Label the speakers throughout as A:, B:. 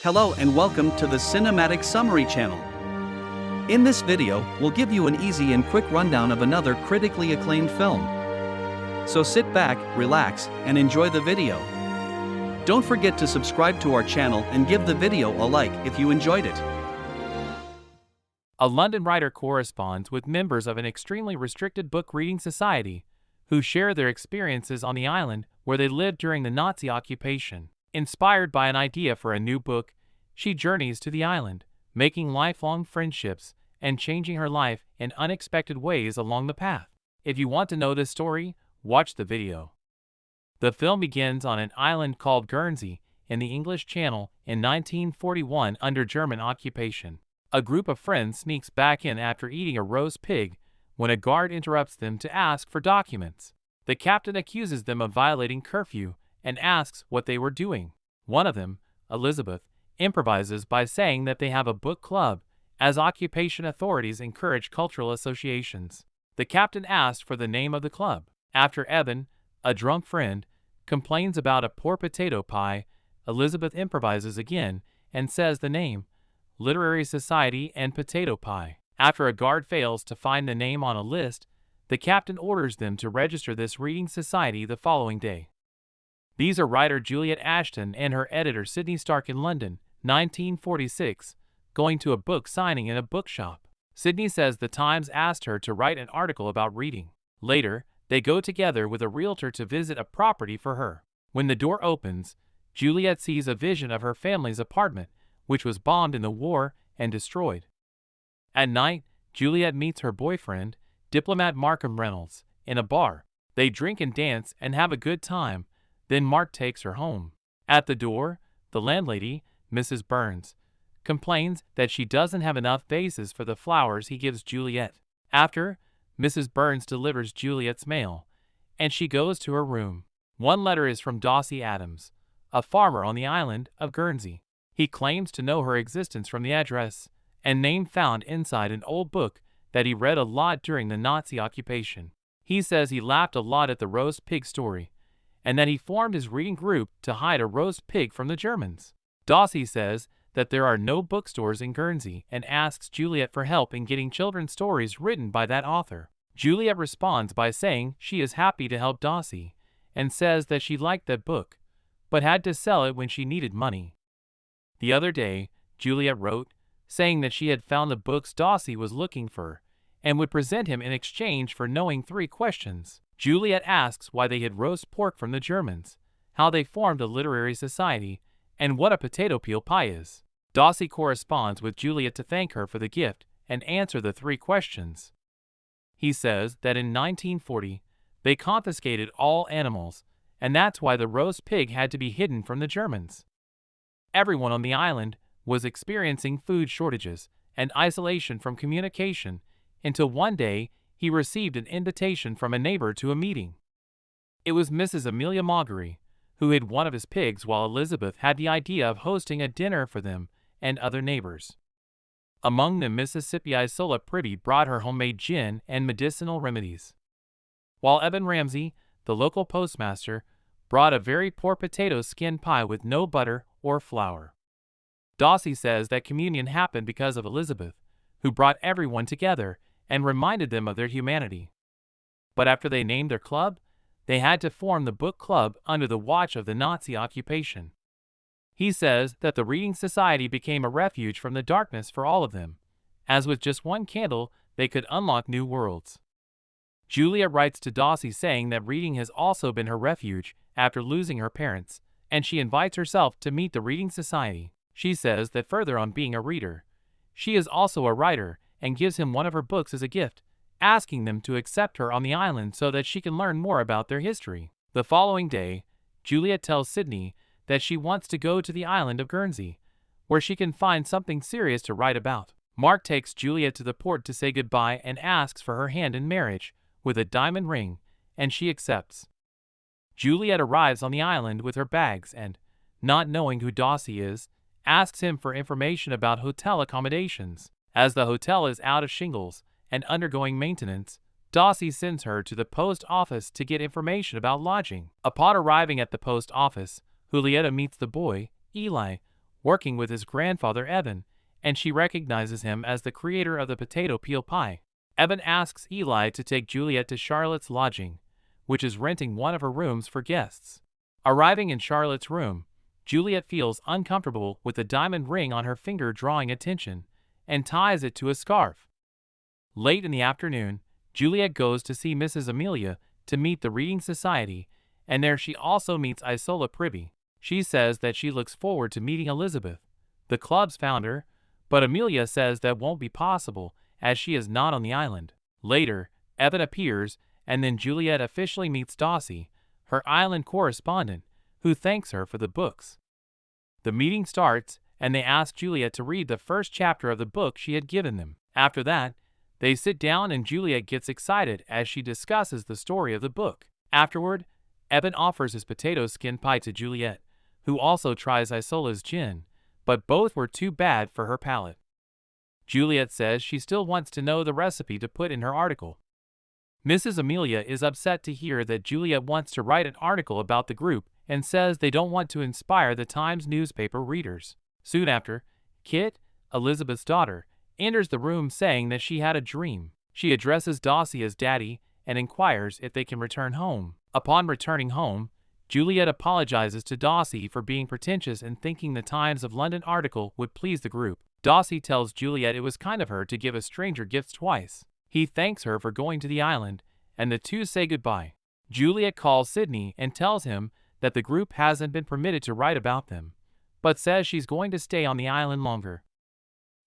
A: Hello and welcome to the Cinematic Summary channel. In this video, we'll give you an easy and quick rundown of another critically acclaimed film. So sit back, relax, and enjoy the video. Don't forget to subscribe to our channel and give the video a like if you enjoyed it.
B: A London writer corresponds with members of an extremely restricted book reading society who share their experiences on the island where they lived during the Nazi occupation. Inspired by an idea for a new book, she journeys to the island, making lifelong friendships and changing her life in unexpected ways along the path. If you want to know this story, watch the video. The film begins on an island called Guernsey in the English Channel in 1941 under German occupation. A group of friends sneaks back in after eating a roast pig when a guard interrupts them to ask for documents. The captain accuses them of violating curfew and asks what they were doing. One of them, Elizabeth, improvises by saying that they have a book club, as occupation authorities encourage cultural associations. The captain asked for the name of the club. After Eben, a drunk friend, complains about a poor potato pie, Elizabeth improvises again and says the name, Literary Society and Potato Pie. After a guard fails to find the name on a list, the captain orders them to register this reading society the following day. These are writer Juliet Ashton and her editor Sydney Stark in London, 1946, going to a book signing in a bookshop. Sydney says the Times asked her to write an article about reading. Later, they go together with a realtor to visit a property for her. When the door opens, Juliet sees a vision of her family's apartment, which was bombed in the war and destroyed. At night, Juliet meets her boyfriend, diplomat Markham Reynolds, in a bar. They drink and dance and have a good time. Then Mark takes her home. At the door, the landlady, Mrs. Burns, complains that she doesn't have enough vases for the flowers he gives Juliet. After, Mrs. Burns delivers Juliet's mail, and she goes to her room. One letter is from Dawsey Adams, a farmer on the island of Guernsey. He claims to know her existence from the address and name found inside an old book that he read a lot during the Nazi occupation. He says he laughed a lot at the roast pig story, and that he formed his reading group to hide a roast pig from the Germans. Dawsey says that there are no bookstores in Guernsey and asks Juliet for help in getting children's stories written by that author. Juliet responds by saying she is happy to help Dawsey and says that she liked that book, but had to sell it when she needed money. The other day, Juliet wrote, saying that she had found the books Dawsey was looking for and would present him in exchange for knowing 3 questions. Juliet asks why they hid roast pork from the Germans, how they formed a literary society, and what a potato peel pie is. Dawsey corresponds with Juliet to thank her for the gift and answer the 3 questions. He says that in 1940, they confiscated all animals, and that's why the roast pig had to be hidden from the Germans. Everyone on the island was experiencing food shortages and isolation from communication until one day he received an invitation from a neighbor to a meeting. It was Mrs. Amelia Maugery, who hid one of his pigs while Elizabeth had the idea of hosting a dinner for them and other neighbors. Among them, Mississippi Isola Pribby brought her homemade gin and medicinal remedies, while Eben Ramsey, the local postmaster, brought a very poor potato skin pie with no butter or flour. Dawsey says that communion happened because of Elizabeth, who brought everyone together and reminded them of their humanity. But after they named their club, they had to form the book club under the watch of the Nazi occupation. He says that the reading society became a refuge from the darkness for all of them, as with just one candle they could unlock new worlds. Juliet writes to Dawsey saying that reading has also been her refuge after losing her parents, and she invites herself to meet the reading society. She says that further on being a reader, she is also a writer and gives him one of her books as a gift, asking them to accept her on the island so that she can learn more about their history. The following day, Juliet tells Sydney that she wants to go to the island of Guernsey, where she can find something serious to write about. Mark takes Juliet to the port to say goodbye and asks for her hand in marriage with a diamond ring, and she accepts. Juliet arrives on the island with her bags and, not knowing who Dawsey is, asks him for information about hotel accommodations. As the hotel is out of shingles and undergoing maintenance, Dawsey sends her to the post office to get information about lodging. Upon arriving at the post office, Julieta meets the boy, Eli, working with his grandfather Eben, and she recognizes him as the creator of the potato peel pie. Eben asks Eli to take Juliet to Charlotte's lodging, which is renting one of her rooms for guests. Arriving in Charlotte's room, Juliet feels uncomfortable with the diamond ring on her finger drawing attention, and ties it to a scarf. Late in the afternoon, Juliet goes to see Mrs. Amelia to meet the Reading Society, and there she also meets Isola Pribby. She says that she looks forward to meeting Elizabeth, the club's founder, but Amelia says that won't be possible as she is not on the island. Later, Eben appears, and then Juliet officially meets Dawsey, her island correspondent, who thanks her for the books. The meeting starts, and they ask Juliet to read the first chapter of the book she had given them. After that, they sit down and Juliet gets excited as she discusses the story of the book. Afterward, Eben offers his potato skin pie to Juliet, who also tries Isola's gin, but both were too bad for her palate. Juliet says she still wants to know the recipe to put in her article. Mrs. Amelia is upset to hear that Juliet wants to write an article about the group and says they don't want to inspire the Times newspaper readers. Soon after, Kit, Elizabeth's daughter, enters the room saying that she had a dream. She addresses Dawsey as Daddy and inquires if they can return home. Upon returning home, Juliet apologizes to Dawsey for being pretentious and thinking the Times of London article would please the group. Dawsey tells Juliet it was kind of her to give a stranger gifts twice. He thanks her for going to the island, and the two say goodbye. Juliet calls Sydney and tells him that the group hasn't been permitted to write about them, but says she's going to stay on the island longer.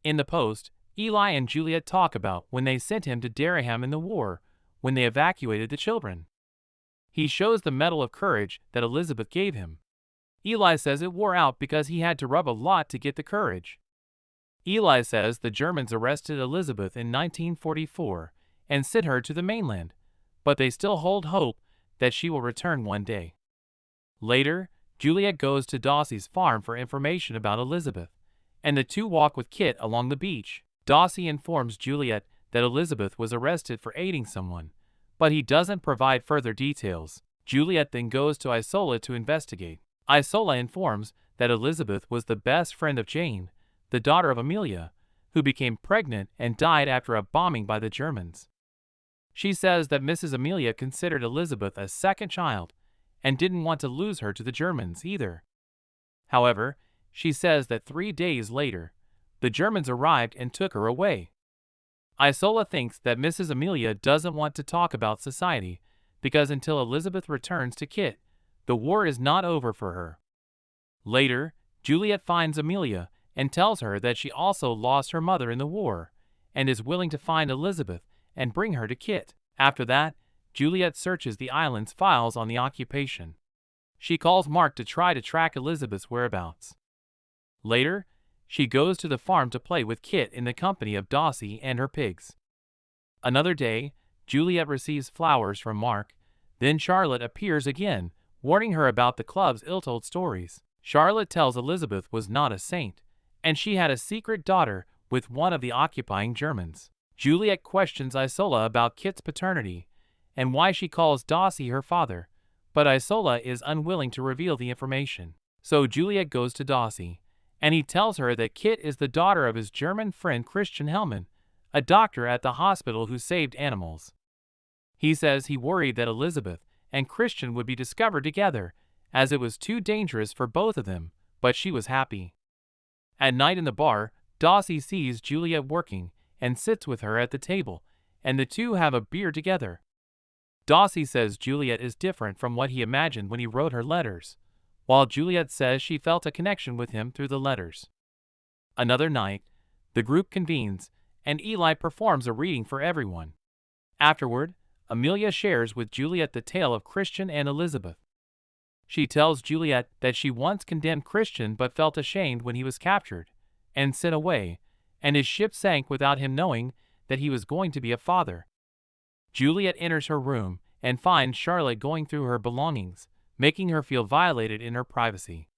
B: In the post, Eli and Juliet talk about when they sent him to Dereham in the war, when they evacuated the children. He shows the Medal of Courage that Elizabeth gave him. Eli says it wore out because he had to rub a lot to get the courage. Eli says the Germans arrested Elizabeth in 1944 and sent her to the mainland, but they still hold hope that she will return one day. Later, Juliet goes to Dawsey's farm for information about Elizabeth, and the two walk with Kit along the beach. Dawsey informs Juliet that Elizabeth was arrested for aiding someone, but he doesn't provide further details. Juliet then goes to Isola to investigate. Isola informs that Elizabeth was the best friend of Jane, the daughter of Amelia, who became pregnant and died after a bombing by the Germans. She says that Mrs. Amelia considered Elizabeth a second child and didn't want to lose her to the Germans either. However, she says that 3 days later, the Germans arrived and took her away. Isola thinks that Mrs. Amelia doesn't want to talk about society because until Elizabeth returns to Kit, the war is not over for her. Later, Juliet finds Amelia and tells her that she also lost her mother in the war and is willing to find Elizabeth and bring her to Kit. After that, Juliet searches the island's files on the occupation. She calls Mark to try to track Elizabeth's whereabouts. Later, she goes to the farm to play with Kit in the company of Dawsey and her pigs. Another day, Juliet receives flowers from Mark. Then Charlotte appears again, warning her about the club's ill-told stories. Charlotte tells Elizabeth was not a saint, and she had a secret daughter with one of the occupying Germans. Juliet questions Isola about Kit's paternity and why she calls Dawsey her father, but Isola is unwilling to reveal the information. So Juliet goes to Dawsey, and he tells her that Kit is the daughter of his German friend Christian Hellman, a doctor at the hospital who saved animals. He says he worried that Elizabeth and Christian would be discovered together, as it was too dangerous for both of them, but she was happy. At night in the bar, Dawsey sees Juliet working and sits with her at the table, and the two have a beer together. Dawsey says Juliet is different from what he imagined when he wrote her letters, while Juliet says she felt a connection with him through the letters. Another night, the group convenes, and Eli performs a reading for everyone. Afterward, Amelia shares with Juliet the tale of Christian and Elizabeth. She tells Juliet that she once condemned Christian but felt ashamed when he was captured and sent away, and his ship sank without him knowing that he was going to be a father. Juliet enters her room and finds Charlotte going through her belongings, making her feel violated in her privacy.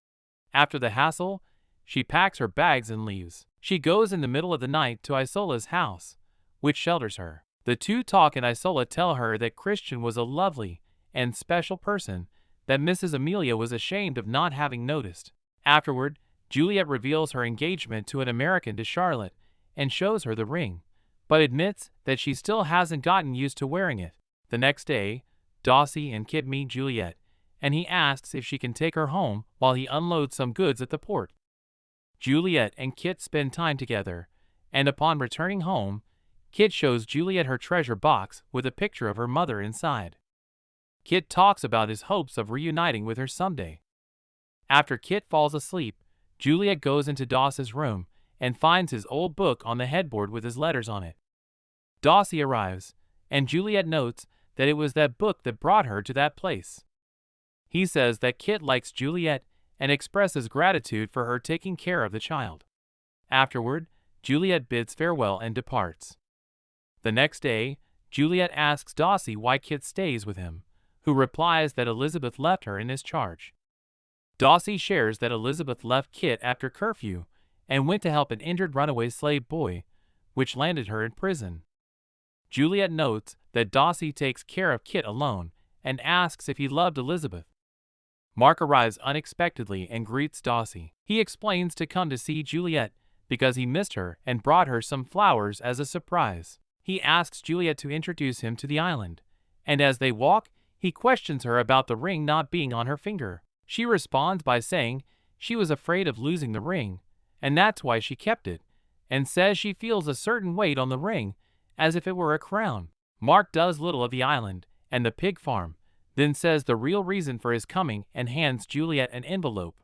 B: After the hassle, she packs her bags and leaves. She goes in the middle of the night to Isola's house, which shelters her. The two talk and Isola tell her that Christian was a lovely and special person that Mrs. Amelia was ashamed of not having noticed. Afterward, Juliet reveals her engagement to an American to Charlotte and shows her the ring, but admits that she still hasn't gotten used to wearing it. The next day, Dawsey and Kit meet Juliet, and he asks if she can take her home while he unloads some goods at the port. Juliet and Kit spend time together, and upon returning home, Kit shows Juliet her treasure box with a picture of her mother inside. Kit talks about his hopes of reuniting with her someday. After Kit falls asleep, Juliet goes into Dawsey's room and finds his old book on the headboard with his letters on it. Dawsey arrives, and Juliet notes that it was that book that brought her to that place. He says that Kit likes Juliet and expresses gratitude for her taking care of the child. Afterward, Juliet bids farewell and departs. The next day, Juliet asks Dawsey why Kit stays with him, who replies that Elizabeth left her in his charge. Dawsey shares that Elizabeth left Kit after curfew and went to help an injured runaway slave boy, which landed her in prison. Juliet notes that Dawsey takes care of Kit alone and asks if he loved Elizabeth. Mark arrives unexpectedly and greets Dawsey. He explains to come to see Juliet because he missed her and brought her some flowers as a surprise. He asks Juliet to introduce him to the island, and as they walk, he questions her about the ring not being on her finger. She responds by saying she was afraid of losing the ring, and that's why she kept it, and says she feels a certain weight on the ring, as if it were a crown. Mark does little of the island and the pig farm, then says the real reason for his coming and hands Juliet an envelope.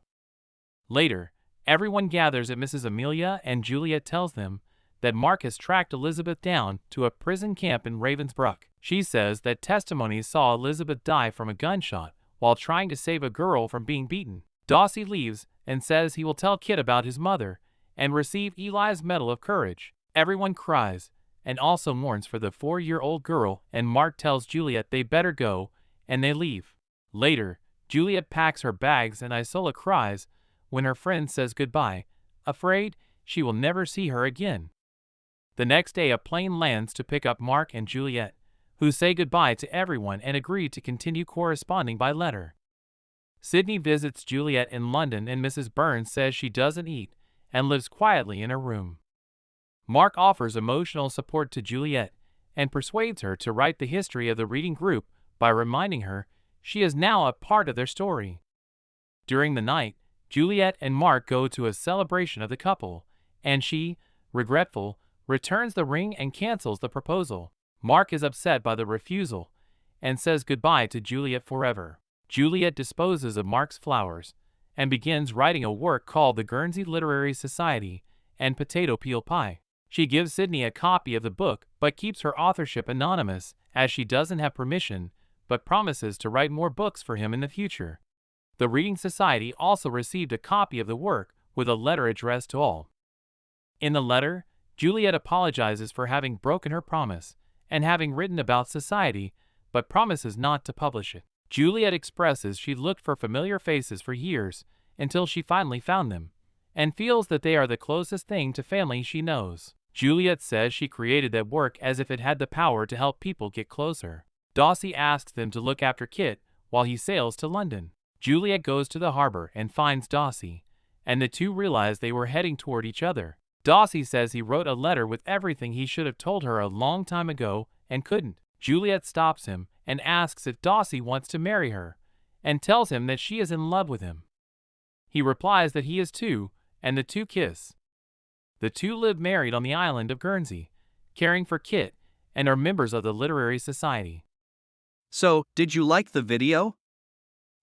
B: Later, everyone gathers at Mrs. Amelia and Juliet tells them that Mark has tracked Elizabeth down to a prison camp in Ravensbrück. She says that testimonies saw Elizabeth die from a gunshot while trying to save a girl from being beaten. Dawsey leaves and says he will tell Kit about his mother and receive Eli's Medal of Courage. Everyone cries and also mourns for the 4-year-old girl, and Mark tells Juliet they better go, and they leave. Later, Juliet packs her bags and Isola cries when her friend says goodbye, afraid she will never see her again. The next day a plane lands to pick up Mark and Juliet, who say goodbye to everyone and agree to continue corresponding by letter. Sydney visits Juliet in London and Mrs. Burns says she doesn't eat and lives quietly in her room. Mark offers emotional support to Juliet and persuades her to write the history of the reading group by reminding her she is now a part of their story. During the night, Juliet and Mark go to a celebration of the couple, and she, regretful, returns the ring and cancels the proposal. Mark is upset by the refusal and says goodbye to Juliet forever. Juliet disposes of Mark's flowers and begins writing a work called The Guernsey Literary Society and Potato Peel Pie. She gives Sydney a copy of the book but keeps her authorship anonymous as she doesn't have permission, but promises to write more books for him in the future. The Reading Society also received a copy of the work with a letter addressed to all. In the letter, Juliet apologizes for having broken her promise and having written about society, but promises not to publish it. Juliet expresses she looked for familiar faces for years until she finally found them, and feels that they are the closest thing to family she knows. Juliet says she created that work as if it had the power to help people get closer. Dawsey asks them to look after Kit while he sails to London. Juliet goes to the harbor and finds Dawsey, and the two realize they were heading toward each other. Dawsey says he wrote a letter with everything he should have told her a long time ago and couldn't. Juliet stops him and asks if Dawsey wants to marry her, and tells him that she is in love with him. He replies that he is too, and the two kiss. The two live married on the island of Guernsey, caring for Kit, and are members of the Literary Society.
A: So, did you like the video?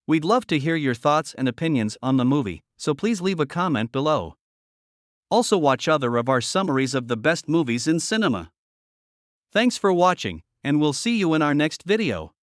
A: We'd love to hear your thoughts and opinions on the movie, so please leave a comment below. Also watch other of our summaries of the best movies in cinema. Thanks for watching, and we'll see you in our next video.